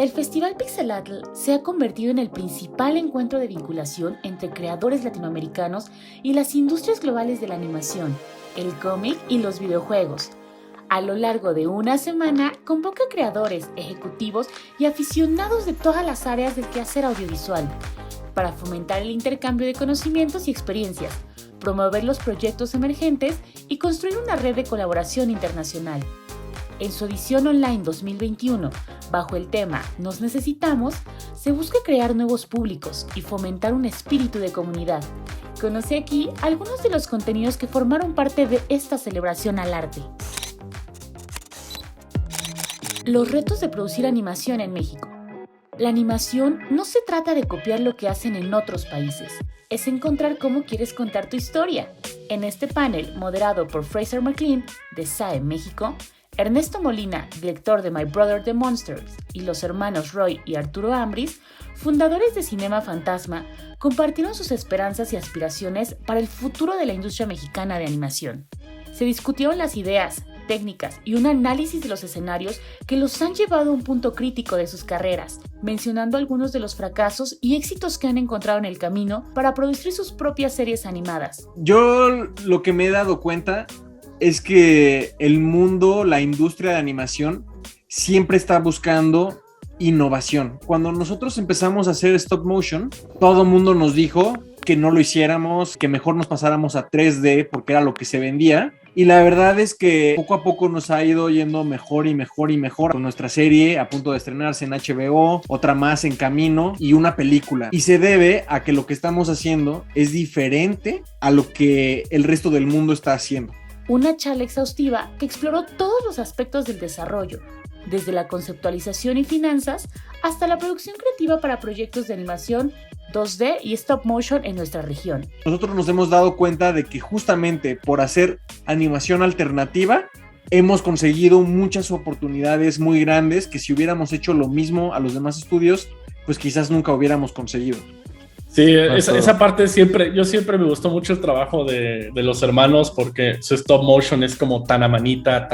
El Festival Pixelatl se ha convertido en el principal encuentro de vinculación entre creadores latinoamericanos y las industrias globales de la animación, el cómic y los videojuegos. A lo largo de una semana, convoca creadores, ejecutivos y aficionados de todas las áreas del quehacer audiovisual para fomentar el intercambio de conocimientos y experiencias, promover los proyectos emergentes y construir una red de colaboración internacional. En su edición online 2021, bajo el tema Nos necesitamos, se busca crear nuevos públicos y fomentar un espíritu de comunidad. Conoce aquí algunos de los contenidos que formaron parte de esta celebración al arte. Los retos de producir animación en México. La animación no se trata de copiar lo que hacen en otros países, es encontrar cómo quieres contar tu historia. En este panel, moderado por Fraser McLean, de SAE México, Ernesto Molina, director de My Brother the Monsters, y los hermanos Roy y Arturo Ambris, fundadores de Cinema Fantasma, compartieron sus esperanzas y aspiraciones para el futuro de la industria mexicana de animación. Se discutieron las ideas, técnicas y un análisis de los escenarios que los han llevado a un punto crítico de sus carreras, mencionando algunos de los fracasos y éxitos que han encontrado en el camino para producir sus propias series animadas. Yo lo que me he dado cuenta es que el mundo, la industria de animación, siempre está buscando innovación. Cuando nosotros empezamos a hacer stop motion, todo el mundo nos dijo que no lo hiciéramos, que mejor nos pasáramos a 3D porque era lo que se vendía. Y la verdad es que poco a poco nos ha ido yendo mejor y mejor y mejor. Con nuestra serie a punto de estrenarse en HBO, otra más en camino y una película. Y se debe a que lo que estamos haciendo es diferente a lo que el resto del mundo está haciendo. Una charla exhaustiva que exploró todos los aspectos del desarrollo, desde la conceptualización y finanzas hasta la producción creativa para proyectos de animación 2D y stop motion en nuestra región. Nosotros nos hemos dado cuenta de que justamente por hacer animación alternativa hemos conseguido muchas oportunidades muy grandes que si hubiéramos hecho lo mismo a los demás estudios, pues quizás nunca hubiéramos conseguido. Sí, esa parte yo siempre me gustó mucho el trabajo de los hermanos porque su stop motion es como tan a manita,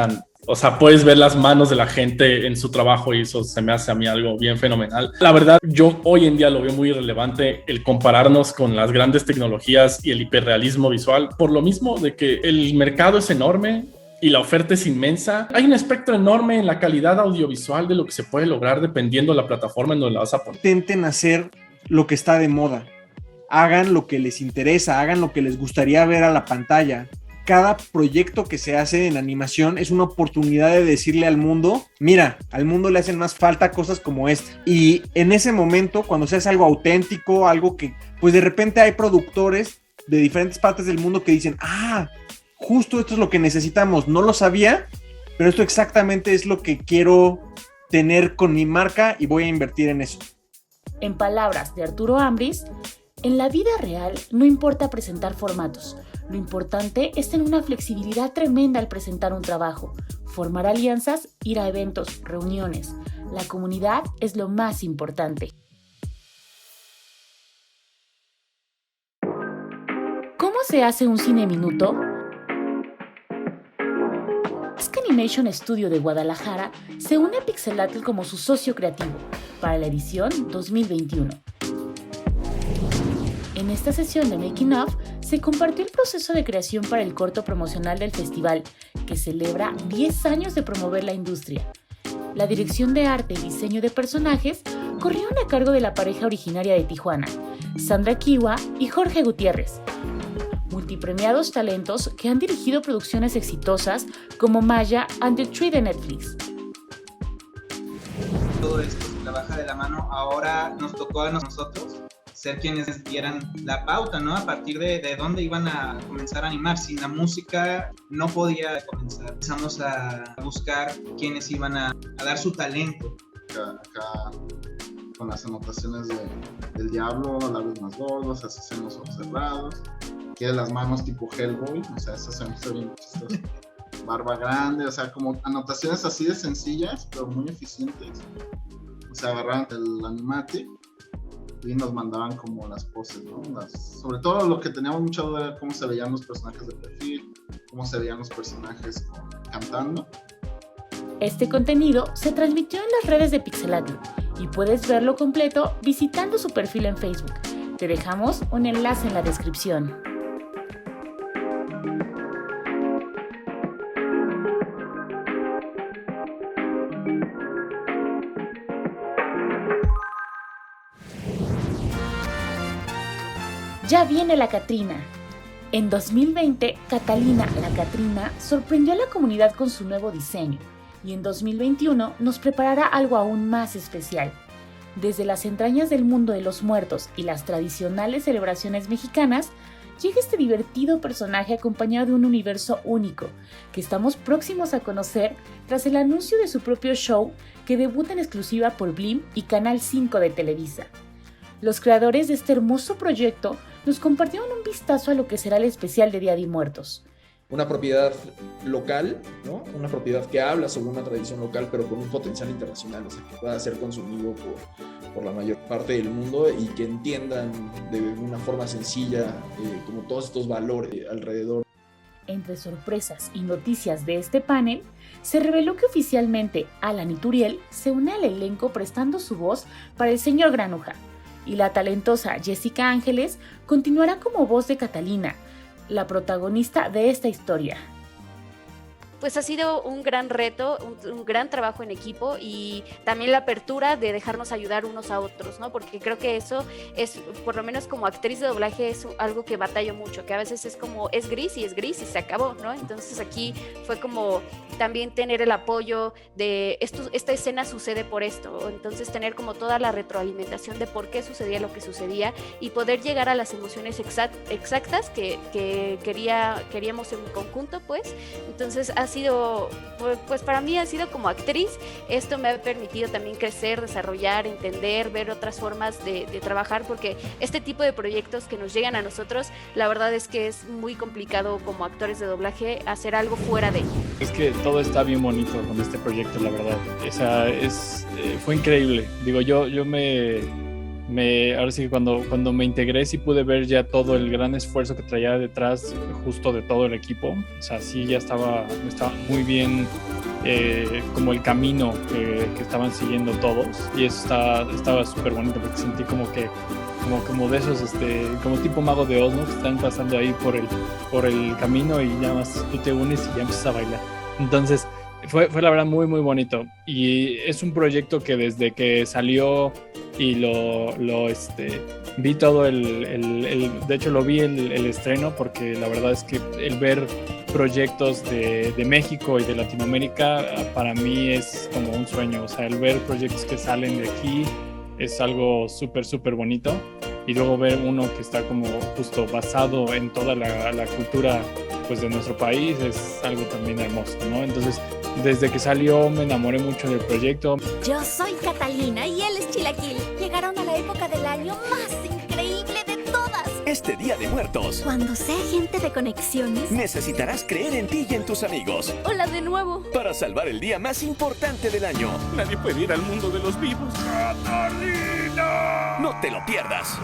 o sea, puedes ver las manos de la gente en su trabajo y eso se me hace a mí algo bien fenomenal. La verdad, yo hoy en día lo veo muy relevante el compararnos con las grandes tecnologías y el hiperrealismo visual, por lo mismo de que el mercado es enorme y la oferta es inmensa. Hay un espectro enorme en la calidad audiovisual de lo que se puede lograr dependiendo de la plataforma en donde la vas a poner. Intenten hacer lo que está de moda, hagan lo que les interesa, hagan lo que les gustaría ver a la pantalla. Cada proyecto que se hace en animación es una oportunidad de decirle al mundo, mira, al mundo le hacen más falta cosas como esta. Y en ese momento, cuando se hace algo auténtico, algo que, pues de repente hay productores de diferentes partes del mundo que dicen, justo esto es lo que necesitamos, no lo sabía, pero esto exactamente es lo que quiero tener con mi marca y voy a invertir en eso. En palabras de Arturo Ambris, en la vida real no importa presentar formatos, lo importante es tener una flexibilidad tremenda al presentar un trabajo, formar alianzas, ir a eventos, reuniones. La comunidad es lo más importante. ¿Cómo se hace un cine minuto? Ask Animation Studio de Guadalajara se une a Pixelatl como su socio creativo para la edición 2021. En esta sesión de Making Of se compartió el proceso de creación para el corto promocional del festival, que celebra 10 años de promover la industria. La dirección de arte y diseño de personajes corrieron a cargo de la pareja originaria de Tijuana, Sandra Kiwa y Jorge Gutiérrez, multipremiados talentos que han dirigido producciones exitosas como Maya and the Tree de Netflix. Todo esto se trabaja de la mano, ahora nos tocó a nosotros ser quienes dieran la pauta, ¿no? A partir de dónde iban a comenzar a animar. Sin la música no podía comenzar. Empezamos a buscar quienes iban a dar su talento. Acá con las anotaciones del diablo, labios más gordos, así los ojos cerrados, quiere las manos tipo Hellboy, o sea, esas son bien chistosas. Barba grande, o sea, como anotaciones así de sencillas, pero muy eficientes. O sea, agarraban el animatic y nos mandaban como las poses, ¿no? Sobre todo lo que teníamos mucha duda era cómo se veían los personajes de perfil, cómo se veían los personajes cantando. Este contenido se transmitió en las redes de Pixelatl y puedes verlo completo visitando su perfil en Facebook. Te dejamos un enlace en la descripción. Ya viene la Catrina. En 2020, Catalina, la Catrina, sorprendió a la comunidad con su nuevo diseño y en 2021 nos preparará algo aún más especial. Desde las entrañas del mundo de los muertos y las tradicionales celebraciones mexicanas, llega este divertido personaje acompañado de un universo único que estamos próximos a conocer tras el anuncio de su propio show que debuta en exclusiva por Blim y Canal 5 de Televisa. Los creadores de este hermoso proyecto nos compartieron un vistazo a lo que será el especial de Día de Muertos. Una propiedad local, ¿no? Una propiedad que habla sobre una tradición local, pero con un potencial internacional, o sea, que pueda ser consumido por la mayor parte del mundo y que entiendan de una forma sencilla como todos estos valores alrededor. Entre sorpresas y noticias de este panel, se reveló que oficialmente Alan Ituriel se une al elenco prestando su voz para el señor Granuja, y la talentosa Jessica Ángeles continuará como voz de Catalina, la protagonista de esta historia. Pues ha sido un gran reto, un gran trabajo en equipo y también la apertura de dejarnos ayudar unos a otros, ¿no? Porque creo que eso es, por lo menos como actriz de doblaje, es algo que batallo mucho, que a veces es como, es gris y se acabó, ¿no? Entonces aquí fue como también tener el apoyo de esta escena sucede por esto, entonces tener como toda la retroalimentación de por qué sucedía lo que sucedía y poder llegar a las emociones exactas que queríamos en conjunto, pues. Entonces ha sido, pues para mí ha sido como actriz, esto me ha permitido también crecer, desarrollar, entender, ver otras formas de trabajar, porque este tipo de proyectos que nos llegan a nosotros, la verdad es que es muy complicado como actores de doblaje hacer algo fuera de. Es que todo está bien bonito con este proyecto, la verdad. O sea, fue increíble. Digo, yo ahora sí que cuando me integré sí pude ver ya todo el gran esfuerzo que traía detrás justo de todo el equipo. O sea, sí ya estaba muy bien como el camino que estaban siguiendo todos, y eso estaba súper bonito porque sentí como de esos como tipo Mago de Oz, ¿no? Que están pasando ahí por el camino y ya más tú te unes y ya empiezas a bailar. Entonces fue la verdad muy muy bonito, y es un proyecto que desde que salió y vi todo de hecho lo vi el estreno, porque la verdad es que el ver proyectos de México y de Latinoamérica para mí es como un sueño. O sea, el ver proyectos que salen de aquí es algo súper súper bonito, y luego ver uno que está como justo basado en toda la cultura pues de nuestro país es algo también hermoso, ¿no? Entonces, desde que salió me enamoré mucho del proyecto. Yo soy Catalina y él es Chilaquil. Llegaron a la época del año más increíble de todas. Este Día de Muertos, Cuando sea gente de conexiones. necesitarás creer en ti y en tus amigos Hola de nuevo. para salvar el día más importante del año. Nadie puede ir al mundo de los vivos. ¡Catalina! No te lo pierdas.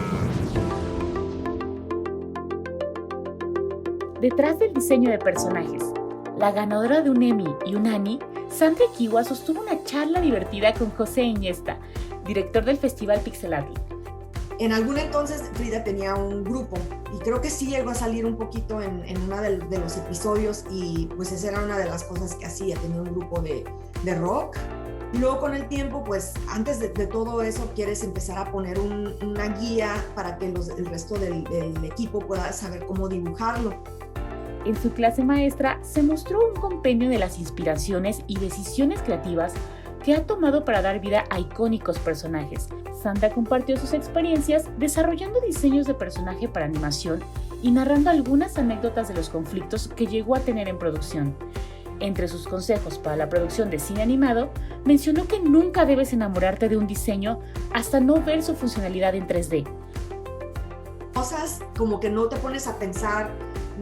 Detrás del diseño de personajes, la ganadora de un Emmy y un Annie, Sandra Equiwa sostuvo una charla divertida con José Iniesta, director del Festival Pixelatl. En algún entonces Frida tenía un grupo y creo que sí llegó a salir un poquito en uno de los episodios, y pues esa era una de las cosas que hacía, tenía un grupo de rock. Y luego con el tiempo, pues antes de todo eso quieres empezar a poner una guía para que el resto del equipo pueda saber cómo dibujarlo. En su clase maestra se mostró un compendio de las inspiraciones y decisiones creativas que ha tomado para dar vida a icónicos personajes. Sandra compartió sus experiencias desarrollando diseños de personaje para animación y narrando algunas anécdotas de los conflictos que llegó a tener en producción. Entre sus consejos para la producción de cine animado, mencionó que nunca debes enamorarte de un diseño hasta no ver su funcionalidad en 3D. Cosas como que no te pones a pensar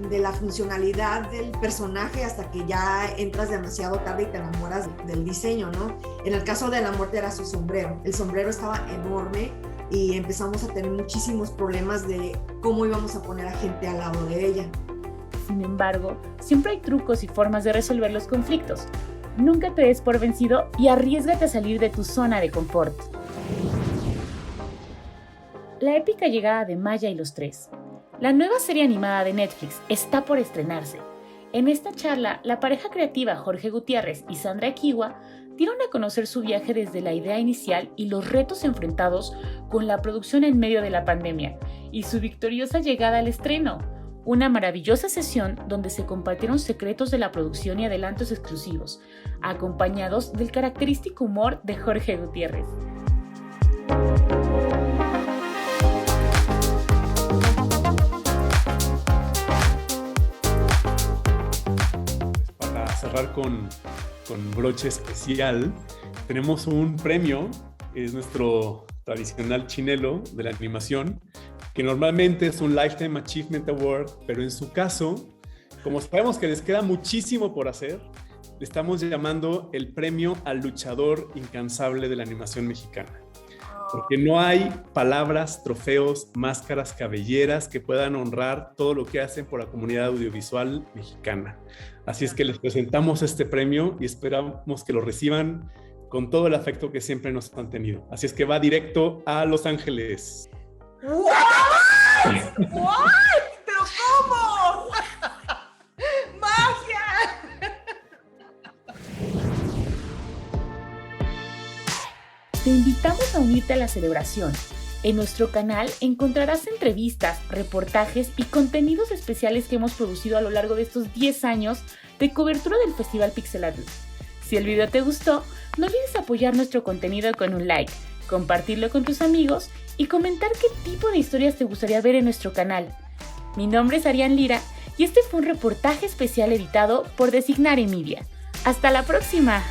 de la funcionalidad del personaje hasta que ya entras demasiado tarde y te enamoras del diseño, ¿no? En el caso de la muerte era su sombrero. El sombrero estaba enorme y empezamos a tener muchísimos problemas de cómo íbamos a poner a gente al lado de ella. Sin embargo, siempre hay trucos y formas de resolver los conflictos. Nunca te des por vencido y arriésgate a salir de tu zona de confort. La épica llegada de Maya y los Tres. La nueva serie animada de Netflix está por estrenarse. En esta charla, la pareja creativa Jorge Gutiérrez y Sandra Equihua dieron a conocer su viaje desde la idea inicial y los retos enfrentados con la producción en medio de la pandemia y su victoriosa llegada al estreno. Una maravillosa sesión donde se compartieron secretos de la producción y adelantos exclusivos, acompañados del característico humor de Jorge Gutiérrez. Para cerrar con broche especial, tenemos un premio, es nuestro tradicional chinelo de la animación, que normalmente es un Lifetime Achievement Award, pero en su caso, como sabemos que les queda muchísimo por hacer, le estamos llamando el premio al luchador incansable de la animación mexicana. Porque no hay palabras, trofeos, máscaras, cabelleras que puedan honrar todo lo que hacen por la comunidad audiovisual mexicana. Así es que les presentamos este premio y esperamos que lo reciban con todo el afecto que siempre nos han tenido. Así es que va directo a Los Ángeles. ¿What? ¿Pero cómo? ¡Magia! Te invitamos a unirte a la celebración. En nuestro canal encontrarás entrevistas, reportajes y contenidos especiales que hemos producido a lo largo de estos 10 años de cobertura del Festival Pixelatl. Si el video te gustó, no olvides apoyar nuestro contenido con un like, compartirlo con tus amigos y comentar qué tipo de historias te gustaría ver en nuestro canal. Mi nombre es Arián Lira y este fue un reportaje especial editado por Designare Media. ¡Hasta la próxima!